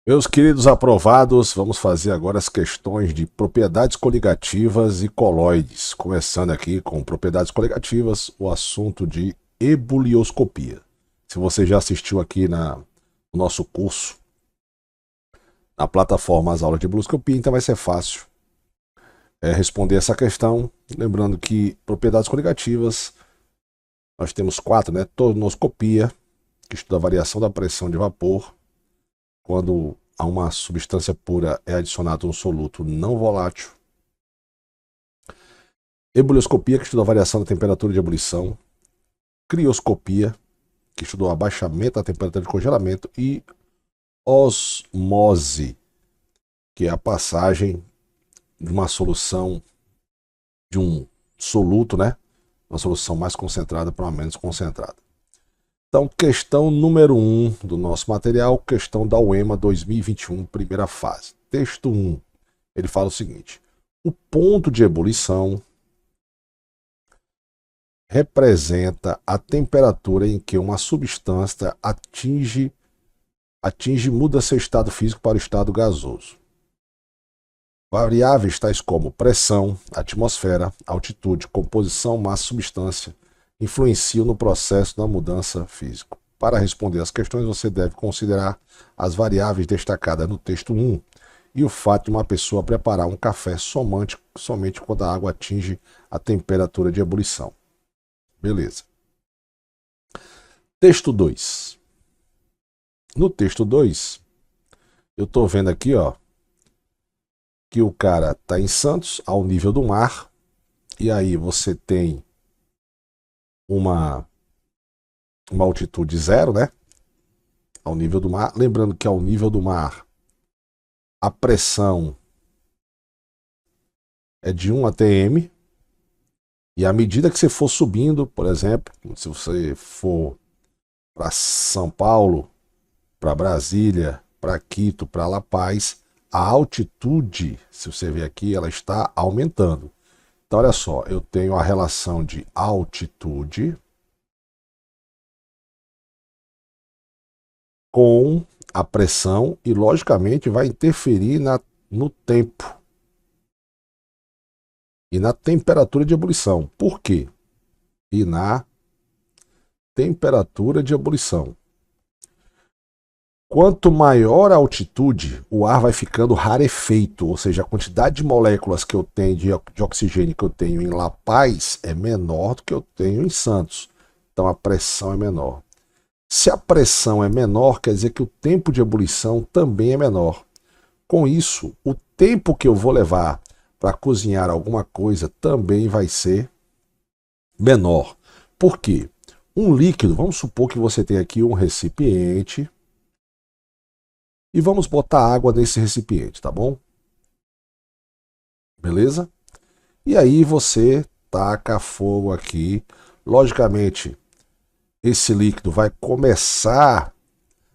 Meus queridos aprovados, vamos fazer agora as questões de propriedades coligativas e coloides. Começando aqui com propriedades coligativas, o assunto de ebulioscopia. Se você já assistiu aqui no nosso curso, na plataforma As Aulas de Ebulioscopia, então vai ser fácil responder essa questão. Lembrando que propriedades coligativas, nós temos quatro, né? Tonoscopia, que estuda a variação da pressão de vapor quando a uma substância pura é adicionado um soluto não volátil. Ebulioscopia, que estuda a variação da temperatura de ebulição. Crioscopia, que estuda o abaixamento da temperatura de congelamento. E osmose, que é a passagem de uma solução, de um soluto, né? Uma solução mais concentrada para uma menos concentrada. Então, questão número 1 do nosso material, questão da UEMA 2021, primeira fase. Texto 1, ele fala o seguinte: o ponto de ebulição representa a temperatura em que uma substância muda seu estado físico para o estado gasoso. Variáveis tais como pressão, atmosfera, altitude, composição, massa, substância influenciam no processo da mudança física. Para responder às questões, você deve considerar as variáveis destacadas no texto 1 e o fato de uma pessoa preparar um café somente quando a água atinge a temperatura de ebulição. Beleza. Texto 2. No texto 2, eu estou vendo aqui, ó, que o cara está em Santos, ao nível do mar, e aí você tem uma altitude zero, né? Ao nível do mar. Lembrando que ao nível do mar, a pressão é de 1 atm, e à medida que você for subindo, por exemplo, se você for para São Paulo, para Brasília, para Quito, para La Paz, a altitude, se você ver aqui, ela está aumentando. Então, olha só, eu tenho a relação de altitude com a pressão e, logicamente, vai interferir no tempo e na temperatura de ebulição. Por quê? E na temperatura de ebulição. Quanto maior a altitude, o ar vai ficando rarefeito, ou seja, a quantidade de moléculas que eu tenho de oxigênio que eu tenho em La Paz é menor do que eu tenho em Santos. Então a pressão é menor. Se a pressão é menor, quer dizer que o tempo de ebulição também é menor. Com isso, o tempo que eu vou levar para cozinhar alguma coisa também vai ser menor. Por quê? Um líquido, vamos supor que você tem aqui um recipiente e vamos botar água nesse recipiente, tá bom? Beleza? E aí você taca fogo aqui. Logicamente, esse líquido vai começar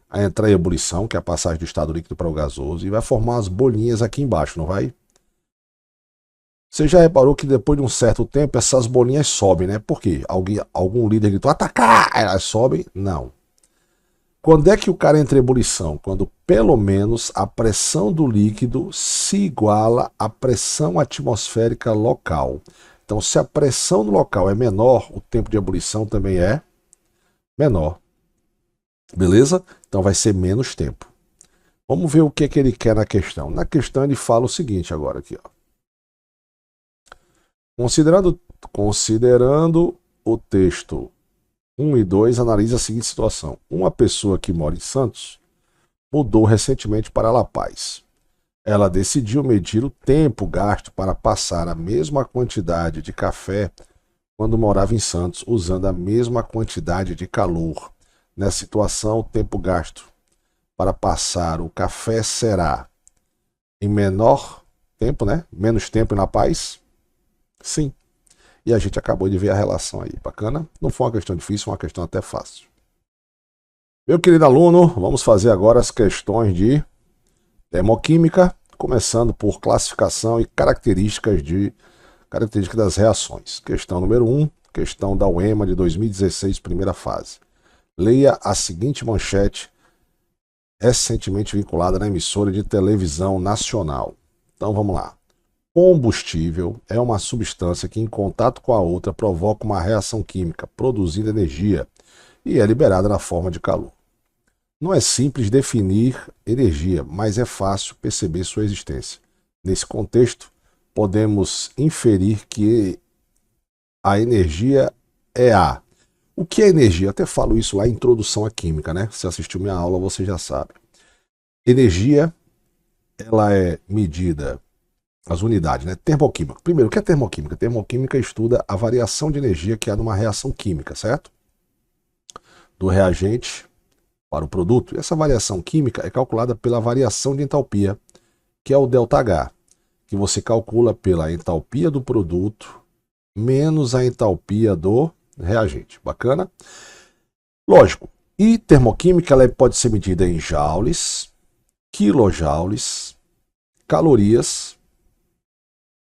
a entrar em ebulição, que é a passagem do estado líquido para o gasoso, e vai formar as bolinhas aqui embaixo, não vai? Você já reparou que depois de um certo tempo essas bolinhas sobem, né? Por quê? Algum líder gritou, atacar! Elas sobem? Não. Quando é que o cara entra em ebulição? Quando pelo menos a pressão do líquido se iguala à pressão atmosférica local. Então, se a pressão no local é menor, o tempo de ebulição também é menor. Beleza? Então vai ser menos tempo. Vamos ver o que ele quer na questão. Na questão ele fala o seguinte agora aqui, ó. Considerando o texto 1 e 2, analisa a seguinte situação. Uma pessoa que mora em Santos mudou recentemente para La Paz. Ela decidiu medir o tempo gasto para passar a mesma quantidade de café quando morava em Santos, usando a mesma quantidade de calor. Nessa situação, o tempo gasto para passar o café será em menor tempo, né? Menos tempo em La Paz? Sim. E a gente acabou de ver a relação aí. Bacana? Não foi uma questão difícil, foi uma questão até fácil. Meu querido aluno, vamos fazer agora as questões de termoquímica, começando por classificação e características das reações. Questão número 1, questão da UEMA de 2016, primeira fase. Leia a seguinte manchete recentemente vinculada na emissora de televisão nacional. Então vamos lá. Combustível é uma substância que, em contato com a outra, provoca uma reação química, produzindo energia, e é liberada na forma de calor. Não é simples definir energia, mas é fácil perceber sua existência. Nesse contexto, podemos inferir que a energia é a... O que é energia? Eu até falo isso lá em Introdução à Química, né? Se assistiu minha aula, você já sabe. Energia, ela é medida, as unidades, né? Termoquímica. Primeiro, o que é termoquímica? Termoquímica estuda a variação de energia que há numa reação química, certo? Do reagente para o produto. E essa variação química é calculada pela variação de entalpia, que é o ΔH, que você calcula pela entalpia do produto menos a entalpia do reagente. Bacana? Lógico. E termoquímica ela pode ser medida em joules, quilojoules, calorias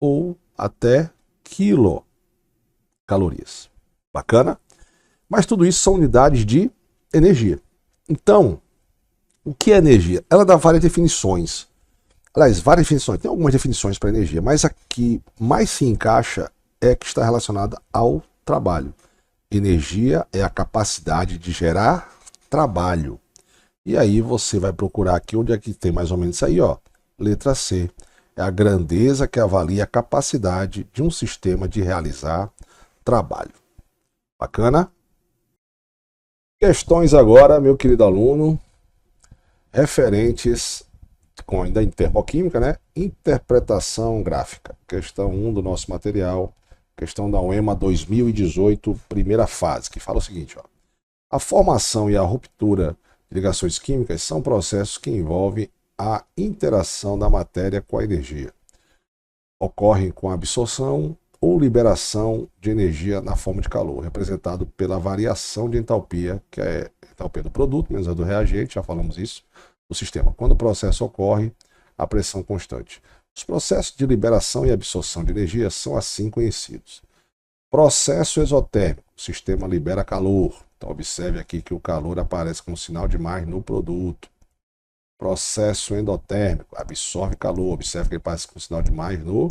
ou até quilocalorias. Bacana? Mas tudo isso são unidades de energia. Então, o que é energia? Ela dá várias definições. Aliás, várias definições. Tem algumas definições para energia, mas a que mais se encaixa é que está relacionada ao trabalho. Energia é a capacidade de gerar trabalho. E aí você vai procurar aqui onde é que tem mais ou menos isso aí, ó. Letra C. É a grandeza que avalia a capacidade de um sistema de realizar trabalho. Bacana? Questões agora, meu querido aluno, referentes com ainda em termoquímica, né? Interpretação gráfica. Questão 1 do nosso material. Questão da UEMA 2018, primeira fase, que fala o seguinte, ó. A formação e a ruptura de ligações químicas são processos que envolvem a interação da matéria com a energia. Ocorrem com a absorção ou liberação de energia na forma de calor, representado pela variação de entalpia, que é a entalpia do produto, menos a do reagente, já falamos isso, do sistema. Quando o processo ocorre, a pressão constante. Os processos de liberação e absorção de energia são assim conhecidos. Processo exotérmico, o sistema libera calor. Então observe aqui que o calor aparece como sinal de mais no produto. Processo endotérmico, absorve calor. Observe que ele aparece com sinal de mais no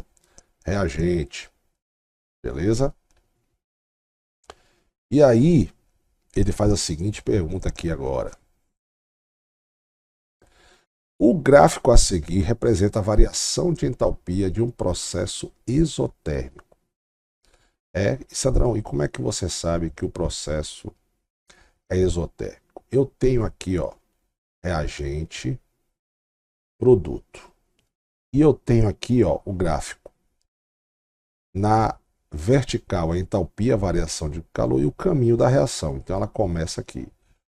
reagente. Beleza? E aí, ele faz a seguinte pergunta aqui agora. O gráfico a seguir representa a variação de entalpia de um processo exotérmico. Sandrão, e como é que você sabe que o processo é exotérmico? Eu tenho aqui, ó, reagente, produto. E eu tenho aqui, ó, o gráfico. Na vertical, a entalpia, a variação de calor e o caminho da reação. Então ela começa aqui.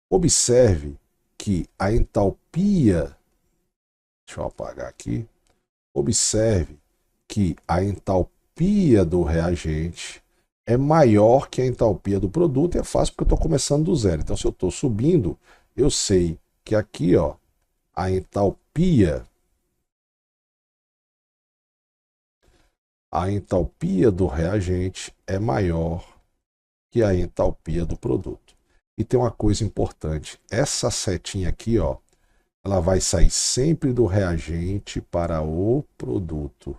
Observe que a entalpia, deixa eu apagar aqui. Observe que a entalpia do reagente é maior que a entalpia do produto. É fácil porque eu estou começando do zero. Então se eu estou subindo, eu sei que aqui, ó, a entalpia do reagente é maior que a entalpia do produto. E tem uma coisa importante, essa setinha aqui, ó, ela vai sair sempre do reagente para o produto.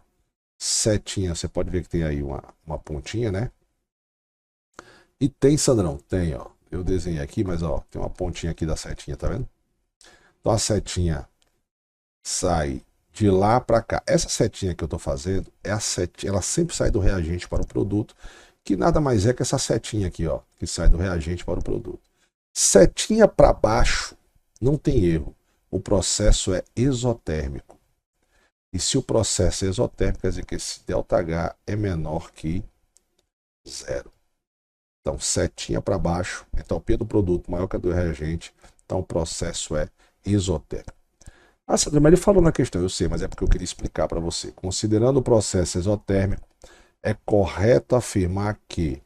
Setinha, você pode ver que tem aí uma pontinha, né? E tem, Sandrão, tem, ó. Eu desenhei aqui, mas ó, tem uma pontinha aqui da setinha, tá vendo? Então a setinha sai de lá para cá. Essa setinha que eu estou fazendo é a setinha, ela sempre sai do reagente para o produto, que nada mais é que essa setinha aqui, ó, que sai do reagente para o produto. Setinha para baixo, não tem erro. O processo é exotérmico. E se o processo é exotérmico, quer dizer que esse ΔH é menor que zero. Então, setinha para baixo, entalpia do produto maior que a do reagente, então o processo é exotérmico. Ah, Sandra, mas ele falou na questão, eu sei, mas é porque eu queria explicar para você. Considerando o processo exotérmico, é correto afirmar que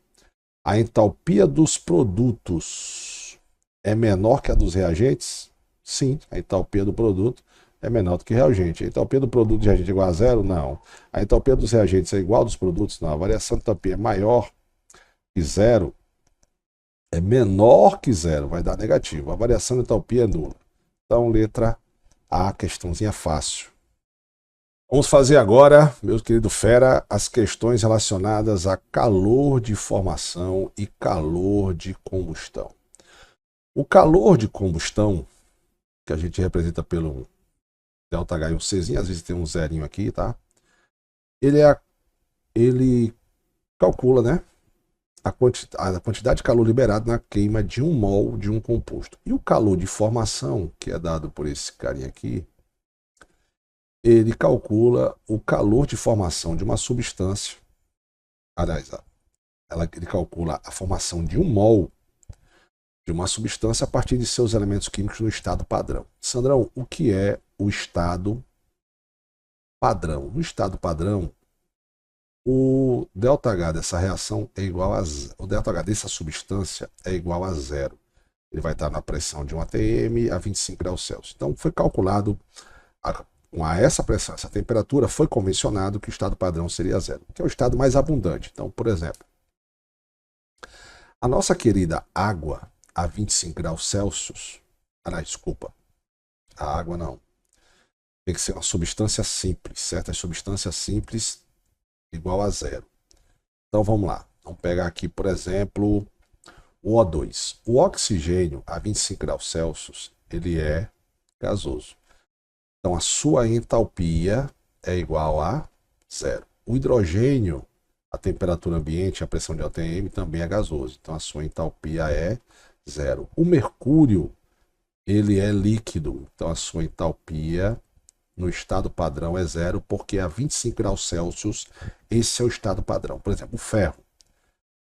a entalpia dos produtos é menor que a dos reagentes? Sim, a entalpia do produto é menor do que o reagente. A entalpia do produto de reagente é igual a zero? Não. A entalpia dos reagentes é igual dos produtos? Não. A variação de entalpia é maior que zero? É menor que zero, vai dar negativo. A variação de entalpia é nula. Então, letra A, questãozinha fácil. Vamos fazer agora, meu querido fera, as questões relacionadas a calor de formação e calor de combustão. O calor de combustão, que a gente representa pelo ΔH e um Czinho, às vezes tem um zerinho aqui, tá? Ele calcula, né, a quantidade de calor liberado na queima de 1 mol de um composto. E o calor de formação, que é dado por esse carinha aqui, ele calcula o calor de formação de uma substância. Aliás, ele calcula a formação de 1 mol de uma substância a partir de seus elementos químicos no estado padrão. Sandrão, o que é o estado padrão? No estado padrão, o ΔH dessa reação é igual a zero. O ΔH dessa substância é igual a zero. Ele vai estar na pressão de 1 atm a 25 graus Celsius. Então, foi calculado com essa pressão, essa temperatura, foi convencionado que o estado padrão seria zero, que é o estado mais abundante. Então, por exemplo, a nossa querida água a 25 graus Celsius, desculpa, a água não, tem que ser uma substância simples, certo? As substâncias simples igual a zero. Então, vamos lá. Vamos pegar aqui, por exemplo, o O2. O oxigênio a 25 graus Celsius, ele é gasoso. Então, a sua entalpia é igual a zero. O hidrogênio, a temperatura ambiente, a pressão de atm também é gasoso. Então, a sua entalpia é zero. O mercúrio, ele é líquido. Então, a sua entalpia no estado padrão é zero, porque a 25 graus Celsius, esse é o estado padrão. Por exemplo, o ferro.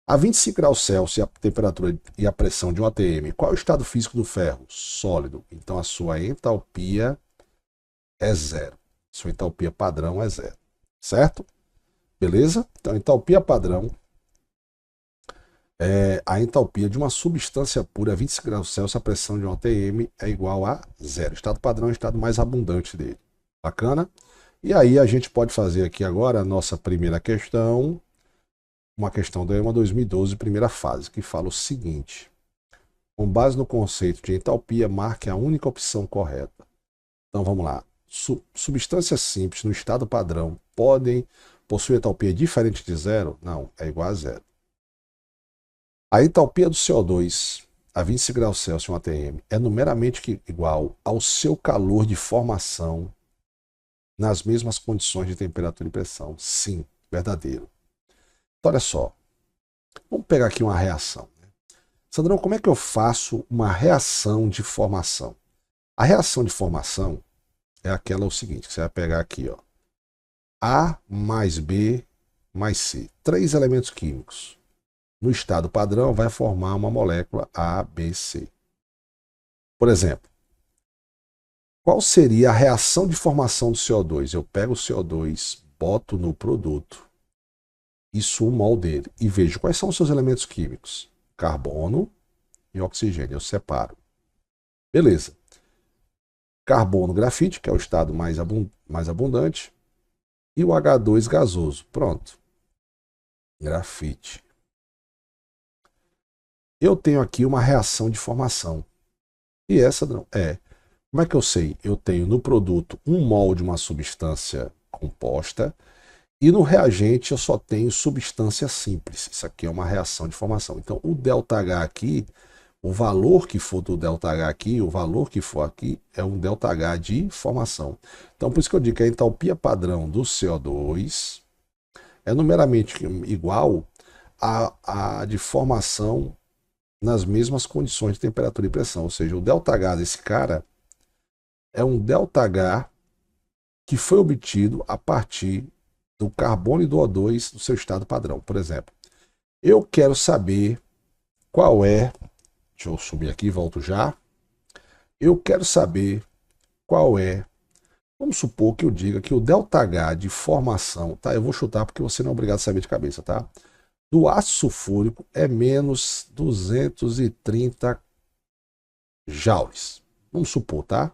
A 25 graus Celsius, a temperatura e a pressão de 1 atm, qual é o estado físico do ferro? Sólido. Então, a sua entalpia é zero. Sua entalpia padrão é zero. Certo? Beleza? Então, entalpia padrão é a entalpia de uma substância pura a 25 graus Celsius, a pressão de 1 atm é igual a zero. Estado padrão é o estado mais abundante dele. Bacana? E aí a gente pode fazer aqui agora a nossa primeira questão, uma questão do EMA 2012, primeira fase, que fala o seguinte: com base no conceito de entalpia, marque a única opção correta. Então vamos lá. Substâncias simples no estado padrão podem possuir entalpia diferente de zero? Não, é igual a zero. A entalpia do CO2 a 25 graus Celsius, 1 atm, é numericamente igual ao seu calor de formação nas mesmas condições de temperatura e pressão. Sim, verdadeiro. Então, olha só. Vamos pegar aqui uma reação. Sandrão, como é que eu faço uma reação de formação? A reação de formação é aquela o seguinte, que você vai pegar aqui, ó. A mais B mais C. 3 elementos químicos. No estado padrão, vai formar uma molécula A, B, C. Por exemplo, qual seria a reação de formação do CO2? Eu pego o CO2, boto no produto e sumo o mol dele. E vejo quais são os seus elementos químicos. Carbono e oxigênio. Eu separo. Beleza. Carbono, grafite, que é o estado mais abundante. E o H2 gasoso. Pronto. Grafite. Eu tenho aqui uma reação de formação. E essa não é. Como é que eu sei? Eu tenho no produto 1 mol de uma substância composta e no reagente eu só tenho substância simples. Isso aqui é uma reação de formação. Então, o ΔH aqui, o valor que for do ΔH aqui, o valor que for aqui, é um ΔH de formação. Então, por isso que eu digo que a entalpia padrão do CO2 é numericamente igual à de formação nas mesmas condições de temperatura e pressão. Ou seja, o ΔH desse cara é um ΔH que foi obtido a partir do carbono e do O2 do seu estado padrão. Por exemplo, eu quero saber qual é, deixa eu subir aqui, volto já. Eu quero saber qual é, vamos supor que eu diga que o ΔH de formação, tá? Eu vou chutar porque você não é obrigado a saber de cabeça, tá? Do ácido sulfúrico é menos 230 joules. Vamos supor, tá?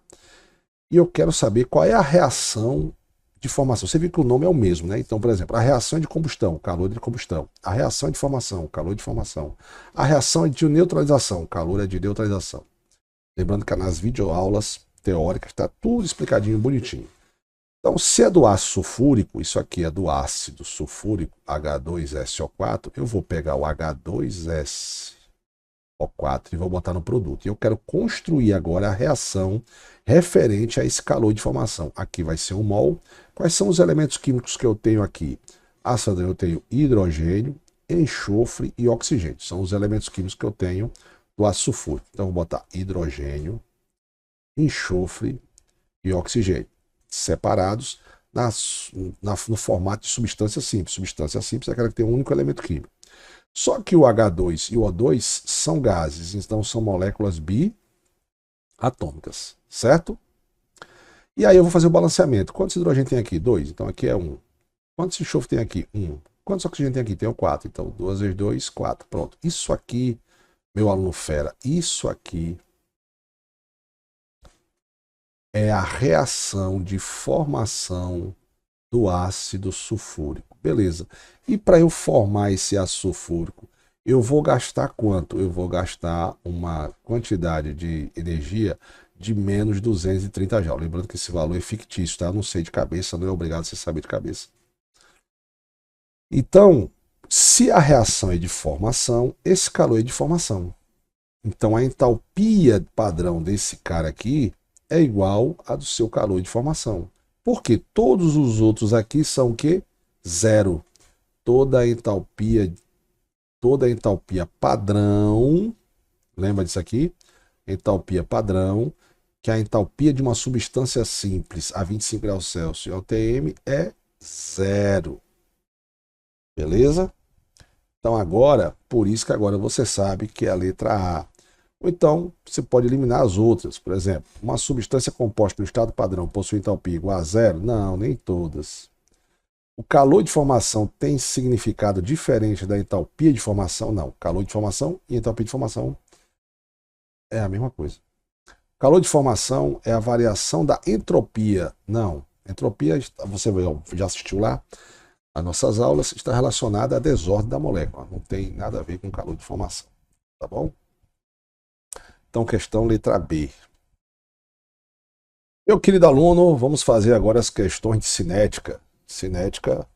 E eu quero saber qual é a reação de formação. Você viu que o nome é o mesmo, né? Então, por exemplo, a reação é de combustão, calor de combustão. A reação é de formação, calor de formação. A reação é de neutralização, calor é de neutralização. Lembrando que nas videoaulas teórica, está tudo explicadinho, bonitinho. Então, se é do ácido sulfúrico, isso aqui é do ácido sulfúrico, H2SO4, eu vou pegar o H2SO4 e vou botar no produto. E eu quero construir agora a reação referente a esse calor de formação. Aqui vai ser um mol. Quais são os elementos químicos que eu tenho aqui? Ácido, eu tenho hidrogênio, enxofre e oxigênio. São os elementos químicos que eu tenho do ácido sulfúrico. Então, eu vou botar hidrogênio, enxofre e oxigênio separados no formato de substância simples. Substância simples é aquela que tem um único elemento químico. Só que o H2 e o O2 são gases, então são moléculas biatômicas, certo? E aí eu vou fazer o balanceamento. Quantos hidrogênio tem aqui? 2. Então aqui é 1. Quantos enxofre tem aqui? 1. Quantos oxigênio tem aqui? Tem 4. Então 2 vezes 2, 4. Pronto. Isso aqui, meu aluno fera, isso aqui é a reação de formação do ácido sulfúrico. Beleza. E para eu formar esse ácido sulfúrico, eu vou gastar quanto? Eu vou gastar uma quantidade de energia de menos 230 joules. Lembrando que esse valor é fictício, tá? Eu não sei de cabeça, não é obrigado a você saber de cabeça. Então, se a reação é de formação, esse calor é de formação. Então, a entalpia padrão desse cara aqui é igual a do seu calor de formação. Porque todos os outros aqui são o quê? Zero. Toda a entalpia padrão, lembra disso aqui? Entalpia padrão, que a entalpia de uma substância simples a 25 graus Celsius, OTM, é zero. Beleza? Então agora, por isso que agora você sabe que é a letra A. Ou então, você pode eliminar as outras. Por exemplo, uma substância composta no estado padrão possui entalpia igual a zero? Não, nem todas. O calor de formação tem significado diferente da entalpia de formação? Não. Calor de formação e entalpia de formação é a mesma coisa. Calor de formação é a variação da entropia. Não. Entropia, você já assistiu lá? As nossas aulas está relacionada à desordem da molécula. Não tem nada a ver com calor de formação. Tá bom? Então, questão letra B. Meu querido aluno, vamos fazer agora as questões de cinética. Cinética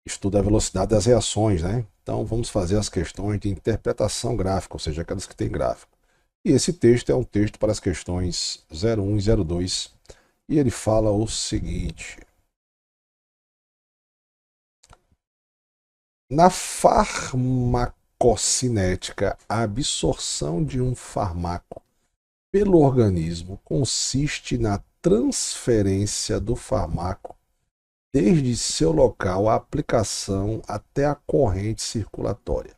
estuda a velocidade das reações, né? Então, vamos fazer as questões de interpretação gráfica, ou seja, aquelas que têm gráfico. E esse texto é um texto para as questões 01 e 02. E ele fala o seguinte. Na farmacocinética, a absorção de um fármaco pelo organismo consiste na transferência do fármaco desde seu local à aplicação até a corrente circulatória.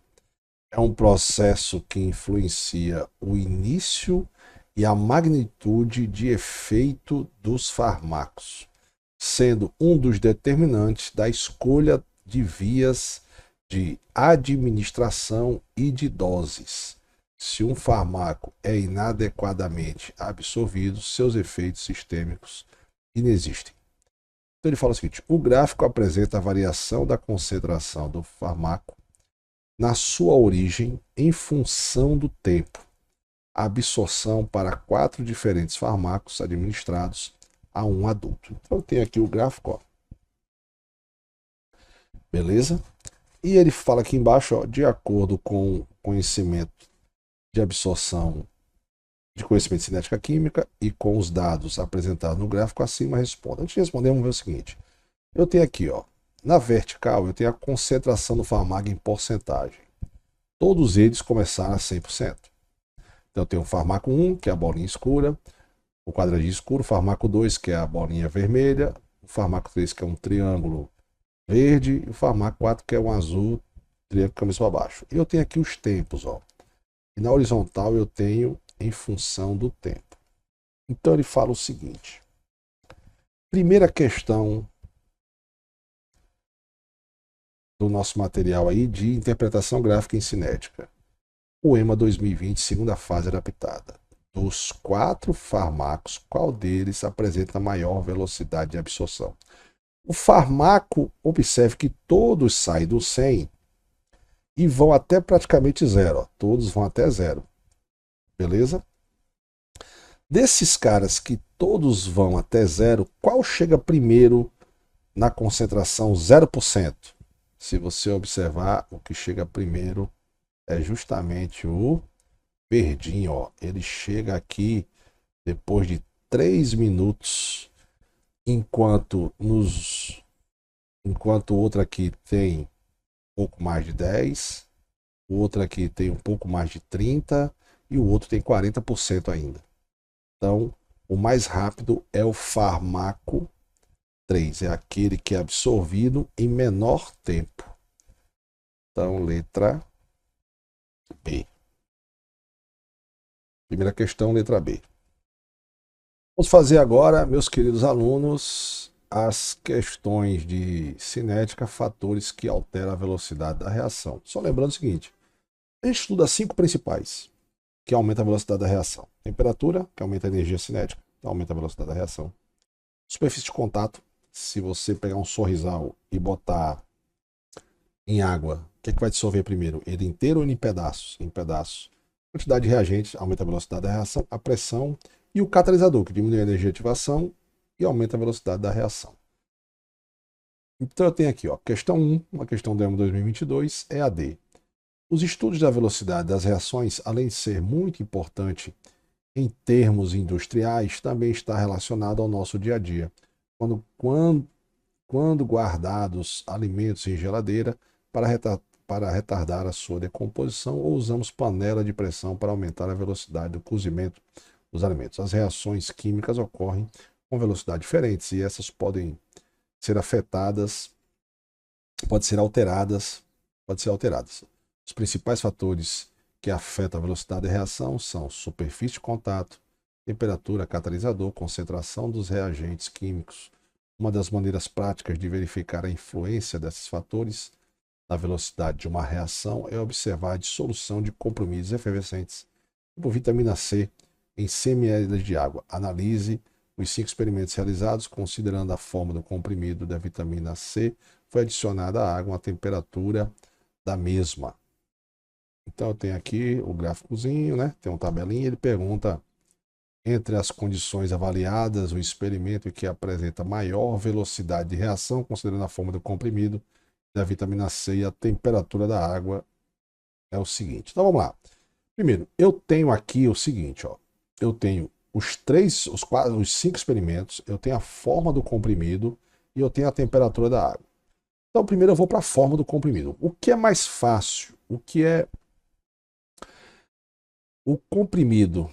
É um processo que influencia o início e a magnitude de efeito dos fármacos, sendo um dos determinantes da escolha de vias de administração e de doses. Se um fármaco é inadequadamente absorvido, seus efeitos sistêmicos inexistem. Então ele fala o seguinte: o gráfico apresenta a variação da concentração do fármaco na sua origem em função do tempo. A absorção para 4 diferentes fármacos administrados a um adulto. Então eu tenho aqui o gráfico, ó. Beleza? E ele fala aqui embaixo, ó, de acordo com o conhecimento de absorção de conhecimento de cinética química e com os dados apresentados no gráfico acima, responda. Antes de responder, vamos ver o seguinte. Eu tenho aqui, ó, na vertical, eu tenho a concentração do fármaco em porcentagem. Todos eles começaram a 100%. Então eu tenho o fármaco 1, que é a bolinha escura, o quadradinho escuro, o fármaco 2, que é a bolinha vermelha, o fármaco 3, que é um triângulo verde, e o fármaco 4, que é um azul, triângulo cabeça para baixo. E eu tenho aqui os tempos, ó. E na horizontal eu tenho em função do tempo. Então ele fala o seguinte. Primeira questão do nosso material aí de interpretação gráfica em cinética. Poema 2020, segunda fase adaptada. Dos 4 fármacos, qual deles apresenta maior velocidade de absorção? O fármaco, observe que todos saem do 100 e vão até praticamente zero. Ó. Todos vão até zero. Beleza? Desses caras que todos vão até zero, qual chega primeiro na concentração 0%? Se você observar, o que chega primeiro é justamente o verdinho, ó. Ele chega aqui depois de 3 minutos, enquanto o outro aqui tem um pouco mais de 10, o outro aqui tem um pouco mais de 30 e o outro tem 40% ainda. Então, o mais rápido é o fármaco 3, é aquele que é absorvido em menor tempo. Então, letra B. Primeira questão, letra B. Vamos fazer agora, meus queridos alunos, as questões de cinética, fatores que alteram a velocidade da reação. Só lembrando o seguinte, a gente estuda 5 principais, que aumenta a velocidade da reação. Temperatura, que aumenta a energia cinética, que aumenta a velocidade da reação. Superfície de contato, se você pegar um sorrisal e botar em água, o que é que vai dissolver primeiro? Ele inteiro ou em pedaços? Em pedaços. Quantidade de reagentes aumenta a velocidade da reação, a pressão e o catalisador, que diminui a energia de ativação e aumenta a velocidade da reação. Então eu tenho aqui, ó, questão 1, uma questão do EMA 2022, EAD. Os estudos da velocidade das reações, além de ser muito importante em termos industriais, também está relacionado ao nosso dia a dia. Quando guardados alimentos em geladeira para retardar a sua decomposição, ou usamos panela de pressão para aumentar a velocidade do cozimento dos alimentos. As reações químicas ocorrem com velocidades diferentes e essas podem ser afetadas, podem ser alteradas. Os principais fatores que afetam a velocidade de reação são superfície de contato, temperatura, catalisador, concentração dos reagentes químicos. Uma das maneiras práticas de verificar a influência desses fatores na velocidade de uma reação é observar a dissolução de comprimidos efervescentes, tipo vitamina C, em 100 ml de água. Analise os 5 experimentos realizados, considerando a forma do comprimido da vitamina C, foi adicionada à água a temperatura da mesma. Então eu tenho aqui o gráficozinho, né? Tem uma tabelinha, ele pergunta entre as condições avaliadas, o experimento que apresenta maior velocidade de reação, considerando a forma do comprimido da vitamina C e a temperatura da água, é o seguinte. Então vamos lá. Primeiro, eu tenho aqui o seguinte, ó. Eu tenho os 5 experimentos, eu tenho a forma do comprimido e eu tenho a temperatura da água. Então primeiro eu vou para a forma do comprimido. O que é mais fácil? O comprimido,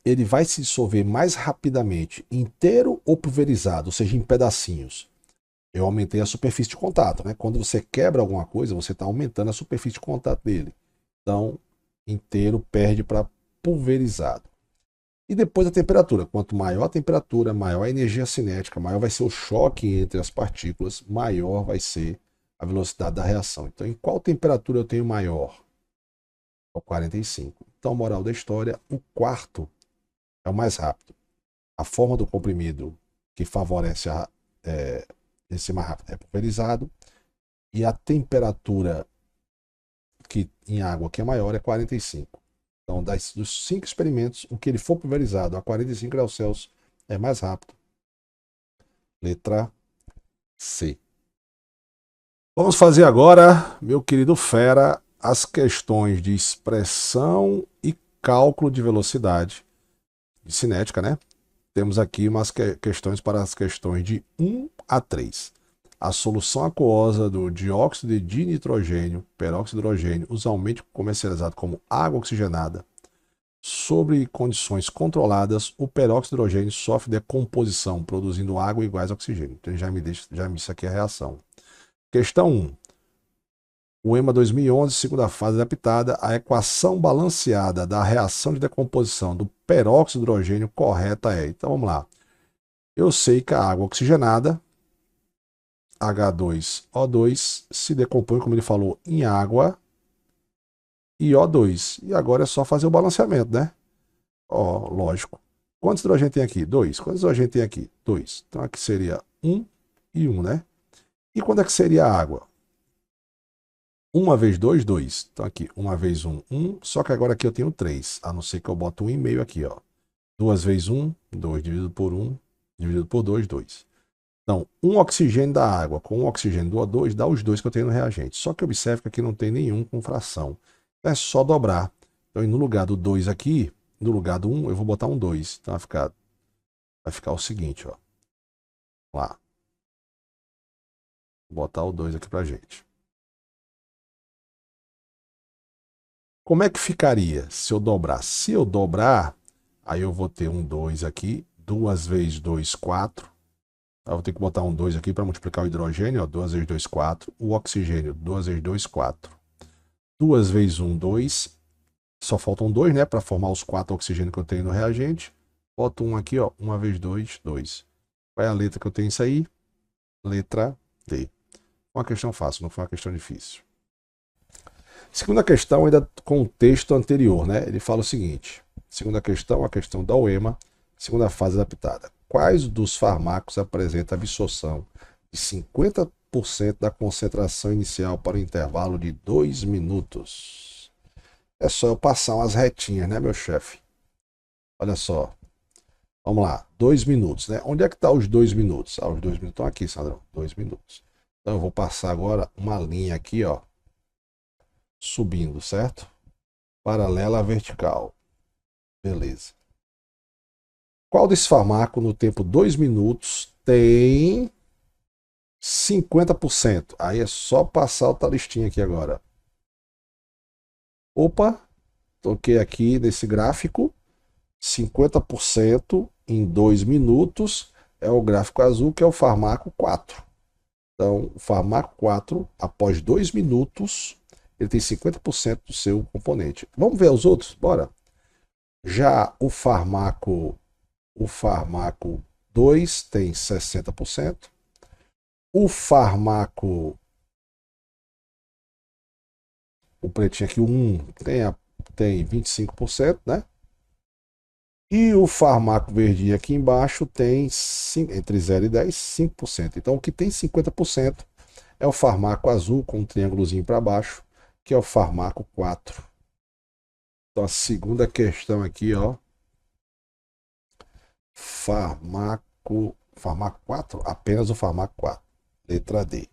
ele vai se dissolver mais rapidamente inteiro ou pulverizado, ou seja, em pedacinhos. Eu aumentei a superfície de contato, né? Quando você quebra alguma coisa, você está aumentando a superfície de contato dele. Então, inteiro perde para pulverizado. E depois a temperatura. Quanto maior a temperatura, maior a energia cinética, maior vai ser o choque entre as partículas, maior vai ser a velocidade da reação. Então, em qual temperatura eu tenho maior? É o 45. Então, moral da história, o quarto é o mais rápido. A forma do comprimido que favorece esse mais rápido é pulverizado e a temperatura que em água que é maior é 45. Então, dos 5 experimentos, o que ele for pulverizado a 45 graus Celsius é mais rápido. Letra C. Vamos fazer agora, meu querido fera, as questões de expressão e cálculo de velocidade de cinética, né? Temos aqui umas questões para as questões de 1 a 3. A solução aquosa do dióxido de nitrogênio, peróxido de hidrogênio, usualmente comercializado como água oxigenada, sob condições controladas, o peróxido de hidrogênio sofre decomposição, produzindo água iguais a oxigênio. Então já me disse aqui a reação. Questão 1. O EMA 2011, segunda fase adaptada, a equação balanceada da reação de decomposição do peróxido de hidrogênio correta é. Então vamos lá. Eu sei que a água oxigenada, H2O2, se decompõe, como ele falou, em água e O2. E agora é só fazer o balanceamento, né? Ó, lógico. Quantos hidrogênio tem aqui? 2. Quantos hidrogênio tem aqui? 2. Então aqui seria 1 e 1, né? E quando é que seria a água? 1 vezes 2, 2. Então aqui, 1 vezes 1, 1. Só que agora aqui eu tenho 3. A não ser que eu bote 1,5 aqui, ó. 2 vezes 1, 2 dividido por 1, dividido por 2, 2. Então, um oxigênio da água com um oxigênio do O2 dá os dois que eu tenho no reagente. Só que observe que aqui não tem nenhum com fração. Então é só dobrar. Então, no lugar do 2 aqui, no lugar do 1, eu vou botar um 2. Então vai ficar o seguinte, ó. Vamos lá. Vou botar o 2 aqui pra gente. Como é que ficaria se eu dobrar? Se eu dobrar, aí eu vou ter um 2 aqui. 2 vezes 2, 4. Aí eu vou ter que botar um 2 aqui para multiplicar o hidrogênio. Ó, 2 vezes 2, 4. O oxigênio, 2 vezes 2, 4. 2 vezes 1, 2. Só faltam 2, né? Para formar os 4 oxigênios que eu tenho no reagente. Boto um aqui, ó. 1 vezes 2, 2. Qual é a letra que eu tenho isso aí? Letra D. Uma questão fácil, não foi uma questão difícil. Segunda questão, ainda com o texto anterior, né? Ele fala o seguinte: segunda questão, a questão da OEMA, segunda fase adaptada. Quais dos fármacos apresenta absorção de 50% da concentração inicial para o intervalo de 2 minutos? É só eu passar umas retinhas, né, meu chefe? Olha só. Vamos lá, 2 minutos, né? Onde é que estão os 2 minutos? Ah, os 2 minutos estão aqui, Sandrão. 2 minutos. Então eu vou passar agora uma linha aqui, ó. Subindo, certo? Paralela à vertical. Beleza. Qual desse fármaco no tempo 2 minutos tem 50%? Aí é só passar outra listinha aqui agora. Opa, toquei aqui nesse gráfico. 50% em 2 minutos é o gráfico azul, que é o fármaco 4. Então, o fármaco 4, após 2 minutos, ele tem 50% do seu componente. Vamos ver os outros? Bora. Já o fármaco 2 tem 60%. O fármaco, o pretinho aqui, o 1, tem 25%, né? E o fármaco verdinho aqui embaixo tem entre 0 e 10, 5%. Então, o que tem 50% é o fármaco azul com um triângulozinho para baixo, que é o fármaco 4. Então, a segunda questão aqui, ó. Fármaco 4? Apenas o fármaco 4. Letra D.